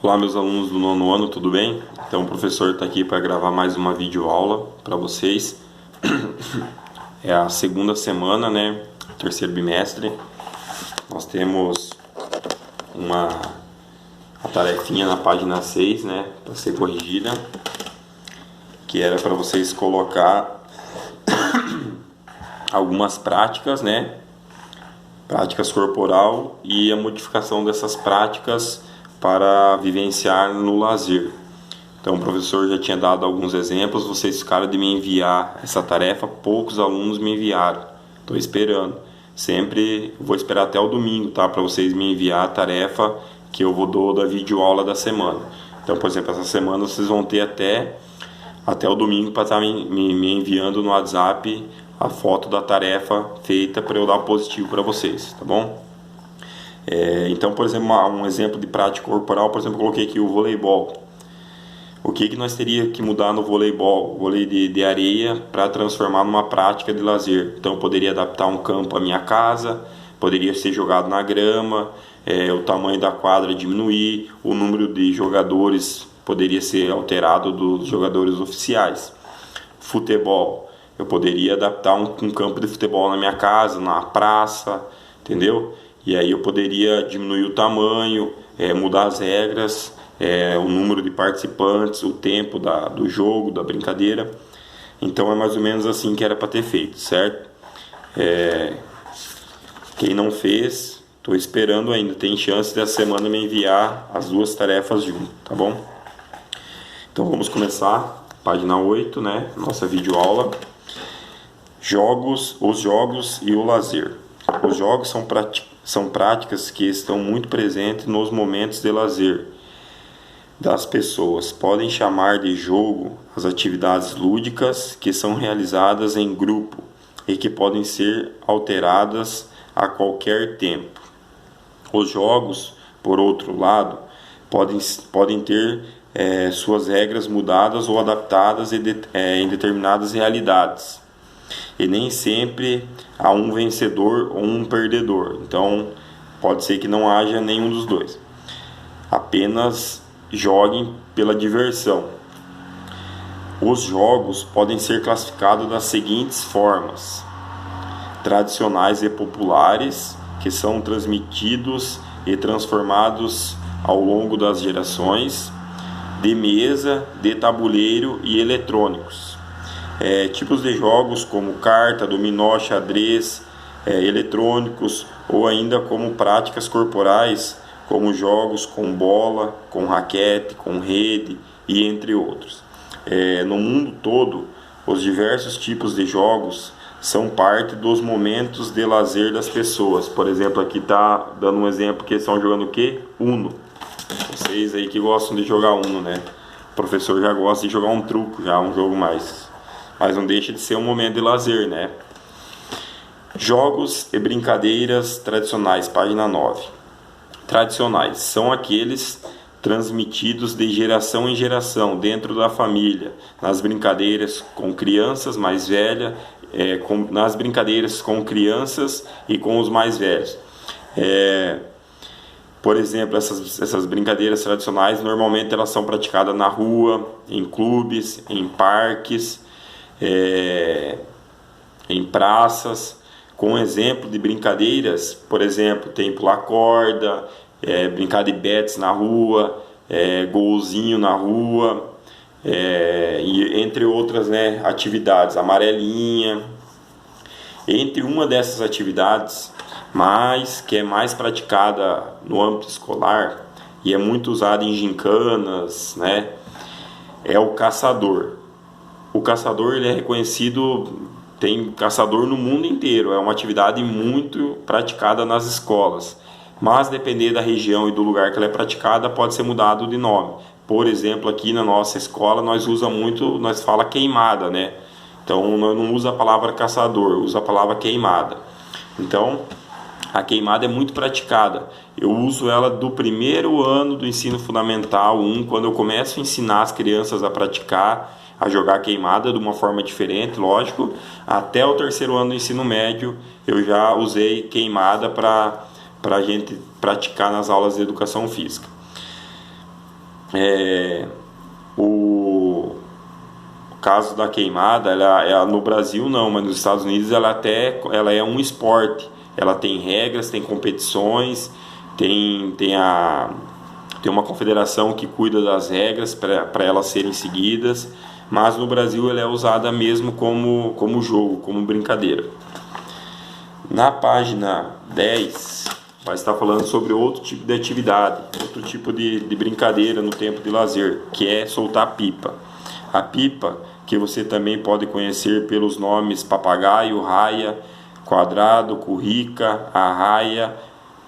Olá, meus alunos do nono ano, tudo bem? Então o professor está aqui para gravar mais uma videoaula para vocês. É a segunda semana, né? Terceiro bimestre. Nós temos uma tarefinha na página 6, né? Para ser corrigida. Que era para vocês colocar algumas práticas, né? Práticas corporal e a modificação dessas práticas para vivenciar no lazer. Então o professor já tinha dado alguns exemplos, vocês ficaram de me enviar essa tarefa, poucos alunos me enviaram. Estou esperando. Sempre vou esperar até o domingo, tá? Para vocês me enviar a tarefa que eu vou dar da videoaula da semana. Então, por exemplo, essa semana vocês vão ter até o domingo para estar me enviando no WhatsApp a foto da tarefa feita para eu dar positivo para vocês, tá bom? Então, por exemplo, um exemplo de prática corporal, por exemplo, eu coloquei aqui o voleibol. O que nós teríamos que mudar no voleibol, vôlei de areia, para transformar numa prática de lazer? Então, eu poderia adaptar um campo à minha casa, poderia ser jogado na grama, o tamanho da quadra diminuir, o número de jogadores poderia ser alterado dos jogadores oficiais. Futebol, eu poderia adaptar um campo de futebol na minha casa, na praça, entendeu? E aí eu poderia diminuir o tamanho, mudar as regras, o número de participantes, o tempo do jogo, da brincadeira. Então é mais ou menos assim que era para ter feito, certo? Quem não fez, estou esperando ainda. Tem chance dessa semana me enviar as duas tarefas junto, tá bom? Então vamos começar, página 8, né? Nossa videoaula. Os jogos e o lazer. Os jogos são práticas que estão muito presentes nos momentos de lazer das pessoas. Podem chamar de jogo as atividades lúdicas que são realizadas em grupo e que podem ser alteradas a qualquer tempo. Os jogos, por outro lado, podem ter suas regras mudadas ou adaptadas em determinadas realidades. E nem sempre há um vencedor ou um perdedor. Então, pode ser que não haja nenhum dos dois. Apenas joguem pela diversão. Os jogos podem ser classificados das seguintes formas: tradicionais e populares, que são transmitidos e transformados ao longo das gerações, de mesa, de tabuleiro e eletrônicos. Tipos de jogos como carta, dominó, xadrez, eletrônicos, ou ainda como práticas corporais, como jogos com bola, com raquete, com rede e entre outros. No mundo todo, os diversos tipos de jogos são parte dos momentos de lazer das pessoas. Por exemplo, aqui está dando um exemplo que eles estão jogando o quê? Uno. Vocês aí que gostam de jogar Uno, né? O professor já gosta de jogar um truco, já um jogo mais. Mas não deixa de ser um momento de lazer, né? Jogos e brincadeiras tradicionais, página 9. Tradicionais são aqueles transmitidos de geração em geração dentro da família, nas brincadeiras com crianças mais velhas, nas brincadeiras com crianças e com os mais velhos. Por exemplo, essas brincadeiras tradicionais normalmente elas são praticadas na rua, em clubes, em parques, em praças. Com exemplo de brincadeiras, por exemplo, tem pular corda, brincar de bets na rua, golzinho na rua, e entre outras, né, atividades, amarelinha. Entre uma dessas atividades, que é mais praticada no âmbito escolar e é muito usada em gincanas, né, é o caçador. O caçador ele é reconhecido, tem caçador no mundo inteiro, é uma atividade muito praticada nas escolas, mas dependendo da região e do lugar que ela é praticada, pode ser mudado de nome. Por exemplo, aqui na nossa escola nós fala queimada, né? Então não usa a palavra caçador, usa a palavra queimada. Então a queimada é muito praticada. Eu uso ela do primeiro ano do ensino fundamental 1, quando eu começo a ensinar as crianças a praticar, a jogar queimada de uma forma diferente, lógico. Até o terceiro ano do ensino médio eu já usei queimada para a gente praticar nas aulas de educação física. O caso da queimada, no Brasil não, mas nos Estados Unidos ela é um esporte. Ela tem regras, tem competições, tem uma confederação que cuida das regras para elas serem seguidas, mas no Brasil ela é usada mesmo como jogo, como brincadeira. Na página 10 vai estar falando sobre outro tipo de atividade, outro tipo de brincadeira no tempo de lazer, que é soltar pipa. A pipa, que você também pode conhecer pelos nomes papagaio, raia, quadrado, currica, arraia,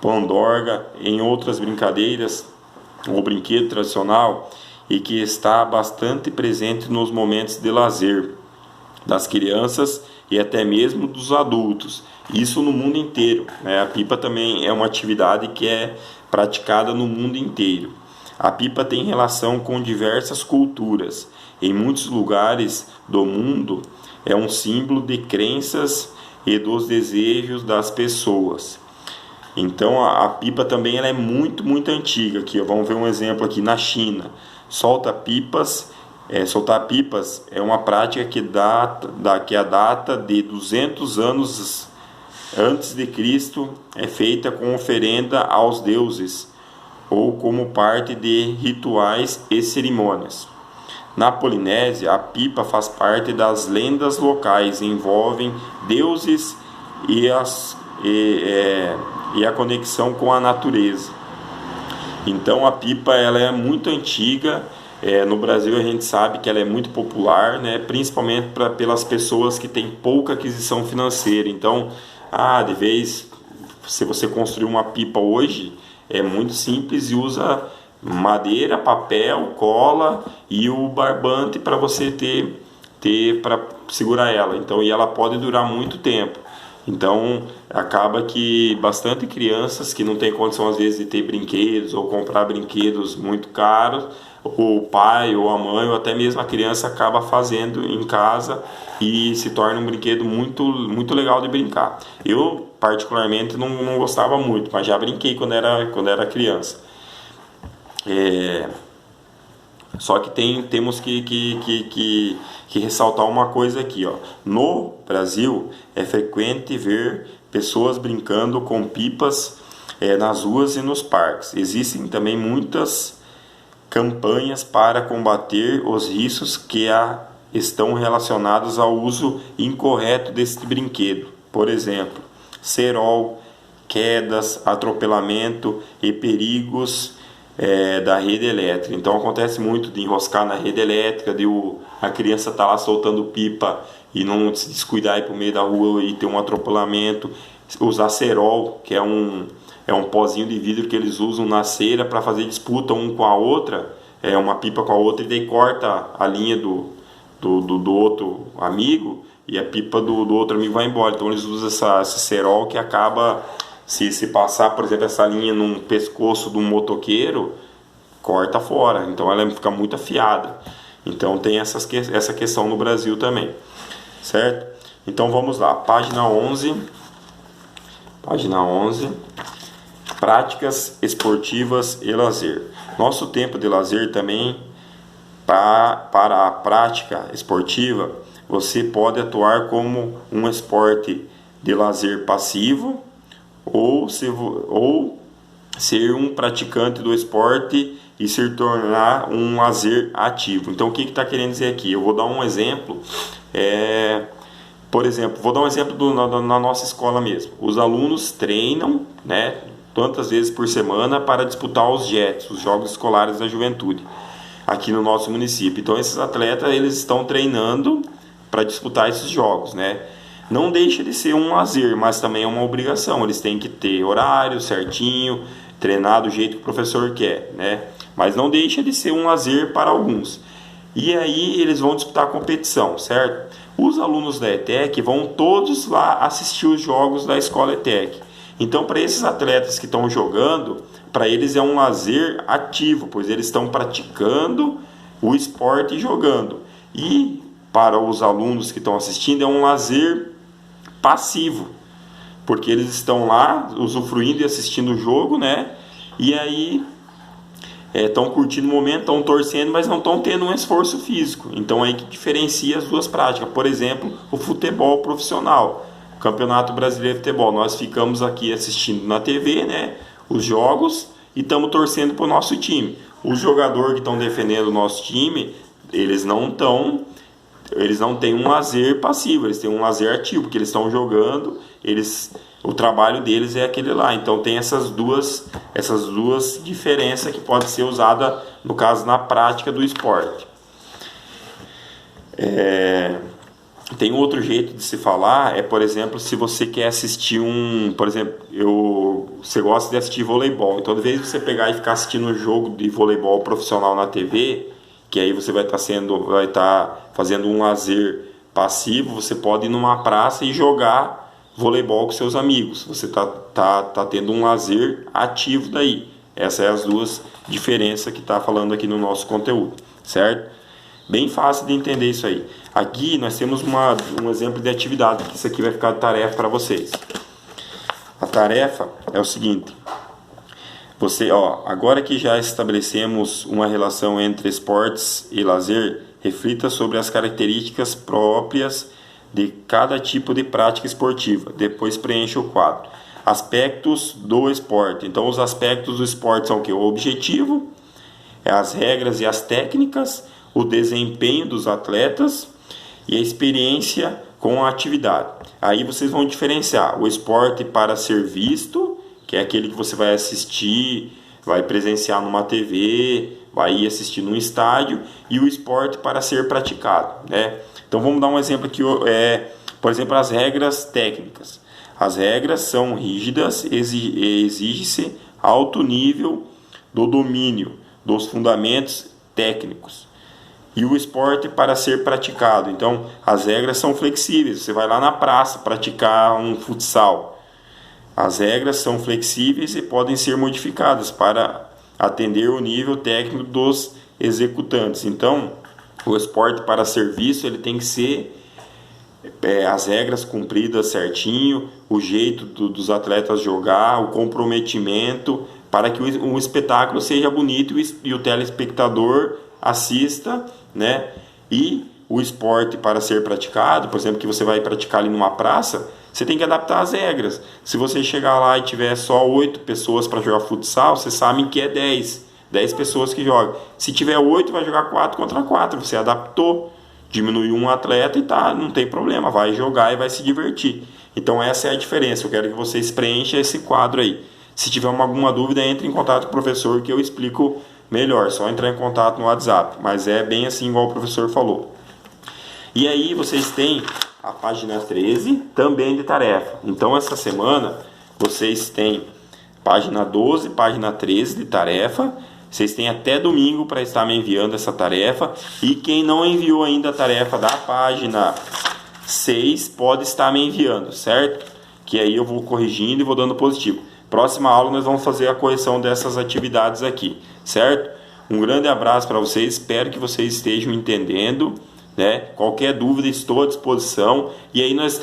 pandorga, em outras brincadeiras ou brinquedo tradicional, e que está bastante presente nos momentos de lazer das crianças e até mesmo dos adultos. Isso no mundo inteiro, né? A pipa também é uma atividade que é praticada no mundo inteiro. A pipa tem relação com diversas culturas. Em muitos lugares do mundo é um símbolo de crenças e dos desejos das pessoas. Então a pipa também ela é muito antiga. Aqui, ó, vamos ver um exemplo aqui na China. Soltar pipas é uma prática que data de 200 anos antes de Cristo, é feita com oferenda aos deuses ou como parte de rituais e cerimônias. Na Polinésia, a pipa faz parte das lendas locais, envolvem deuses e a conexão com a natureza. Então a pipa ela é muito antiga. No Brasil a gente sabe que ela é muito popular, né? Principalmente pelas pessoas que têm pouca aquisição financeira. Então, de vez, se você construir uma pipa hoje, é muito simples e usa madeira, papel, cola e o barbante para você ter para segurar ela. Então, e ela pode durar muito tempo. Então acaba que bastante crianças que não têm condição às vezes de ter brinquedos ou comprar brinquedos muito caros, o pai ou a mãe ou até mesmo a criança acaba fazendo em casa e se torna um brinquedo muito legal de brincar. Eu particularmente não gostava muito, mas já brinquei quando era criança. Só que temos que ressaltar uma coisa aqui, ó. No Brasil é frequente ver pessoas brincando com pipas nas ruas e nos parques. Existem também muitas campanhas para combater os riscos que estão relacionados ao uso incorreto deste brinquedo. Por exemplo, cerol, quedas, atropelamento e perigos da rede elétrica. Então acontece muito de enroscar na rede elétrica, a criança tá lá soltando pipa e não se descuidar e ir para o meio da rua e ter um atropelamento. Usar cerol, que é um pozinho de vidro que eles usam na cera para fazer disputa um com a outra, uma pipa com a outra, e daí corta a linha do outro amigo e a pipa do outro amigo vai embora. Então eles usam esse cerol que acaba, se passar, por exemplo, essa linha num pescoço de um motoqueiro, corta fora. Então ela fica muito afiada. Então tem essa questão no Brasil também, certo? Então vamos lá, página 11, práticas esportivas e lazer. Nosso tempo de lazer também, para a prática esportiva, você pode atuar como um esporte de lazer passivo ou ser um praticante do esporte e se tornar um lazer ativo. Então o que está querendo dizer aqui? Eu vou dar um exemplo. Por exemplo, vou dar um exemplo na nossa escola mesmo. Os alunos treinam, né, tantas vezes por semana para disputar os JETs, os Jogos Escolares da Juventude, aqui no nosso município. Então esses atletas eles estão treinando para disputar esses jogos, né? Não deixa de ser um lazer, mas também é uma obrigação. Eles têm que ter horário certinho, treinar do jeito que o professor quer, né? Mas não deixa de ser um lazer para alguns. E aí eles vão disputar a competição, certo? Os alunos da ETEC vão todos lá assistir os jogos da escola ETEC. Então, para esses atletas que estão jogando, para eles é um lazer ativo, pois eles estão praticando o esporte e jogando. E para os alunos que estão assistindo é um lazer passivo, porque eles estão lá usufruindo e assistindo o jogo, né? E aí estão curtindo o momento, estão torcendo, mas não estão tendo um esforço físico. Então aí que diferencia as duas práticas. Por exemplo, o futebol profissional, o Campeonato Brasileiro de Futebol. Nós ficamos aqui assistindo na TV, né, os jogos e estamos torcendo para o nosso time. Os jogadores que estão defendendo o nosso time, eles não têm um lazer passivo, eles têm um lazer ativo, porque eles estão jogando, o trabalho deles é aquele lá. Então tem essas duas diferenças que podem ser usadas, no caso, na prática do esporte. Tem outro jeito de se falar, por exemplo, se você quer assistir por exemplo, você gosta de assistir voleibol, então, de vez em você pegar e ficar assistindo um jogo de voleibol profissional na TV, que aí você vai estar fazendo um lazer passivo, você pode ir numa praça e jogar voleibol com seus amigos. Você tá tendo um lazer ativo daí. Essas são as duas diferenças que está falando aqui no nosso conteúdo, certo? Bem fácil de entender isso aí. Aqui nós temos um exemplo de atividade, que isso aqui vai ficar de tarefa para vocês. A tarefa é o seguinte: agora que já estabelecemos uma relação entre esportes e lazer, reflita sobre as características próprias de cada tipo de prática esportiva. Depois preencha o quadro. Aspectos do esporte. Então, os aspectos do esporte são o quê? O objetivo, as regras e as técnicas, o desempenho dos atletas e a experiência com a atividade. Aí vocês vão diferenciar o esporte para ser visto, que é aquele que você vai assistir, vai presenciar numa TV, vai ir assistir num estádio, e o esporte para ser praticado, né? Então vamos dar um exemplo aqui, por exemplo, as regras técnicas. As regras são rígidas, exige-se alto nível do domínio dos fundamentos técnicos. E o esporte para ser praticado. Então as regras são flexíveis. Você vai lá na praça praticar um futsal. As regras são flexíveis e podem ser modificadas para atender o nível técnico dos executantes. Então, o esporte para ser visto, ele tem que ser as regras cumpridas certinho, o jeito dos atletas jogar, o comprometimento, para que o espetáculo seja bonito e o telespectador assista, né? E o esporte para ser praticado, por exemplo, que você vai praticar ali numa praça, você tem que adaptar as regras. Se você chegar lá e tiver só 8 pessoas para jogar futsal, você sabe que é 10 pessoas que jogam. Se tiver 8, vai jogar 4 contra 4. Você adaptou, diminuiu um atleta e não tem problema, vai jogar e vai se divertir. Então essa é a diferença. Eu quero que vocês preencham esse quadro aí. Se tiver alguma dúvida, entre em contato com o professor que eu explico melhor. Só entrar em contato no WhatsApp. Mas é bem assim igual o professor falou. E aí vocês têm a página 13 também de tarefa. Então essa semana vocês têm página 12, página 13 de tarefa. Vocês têm até domingo para estar me enviando essa tarefa. E quem não enviou ainda a tarefa da página 6 pode estar me enviando, certo? Que aí eu vou corrigindo e vou dando positivo. Próxima aula nós vamos fazer a correção dessas atividades aqui, certo? Um grande abraço para vocês. Espero que vocês estejam entendendo, né? Qualquer dúvida, estou à disposição. E aí nós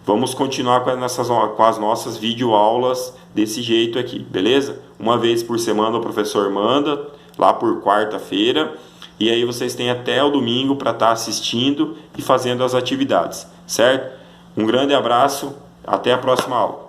vamos continuar com as nossas videoaulas desse jeito aqui, beleza? Uma vez por semana o professor manda, lá por quarta-feira. E aí vocês têm até o domingo para estar assistindo e fazendo as atividades, certo? Um grande abraço, até a próxima aula.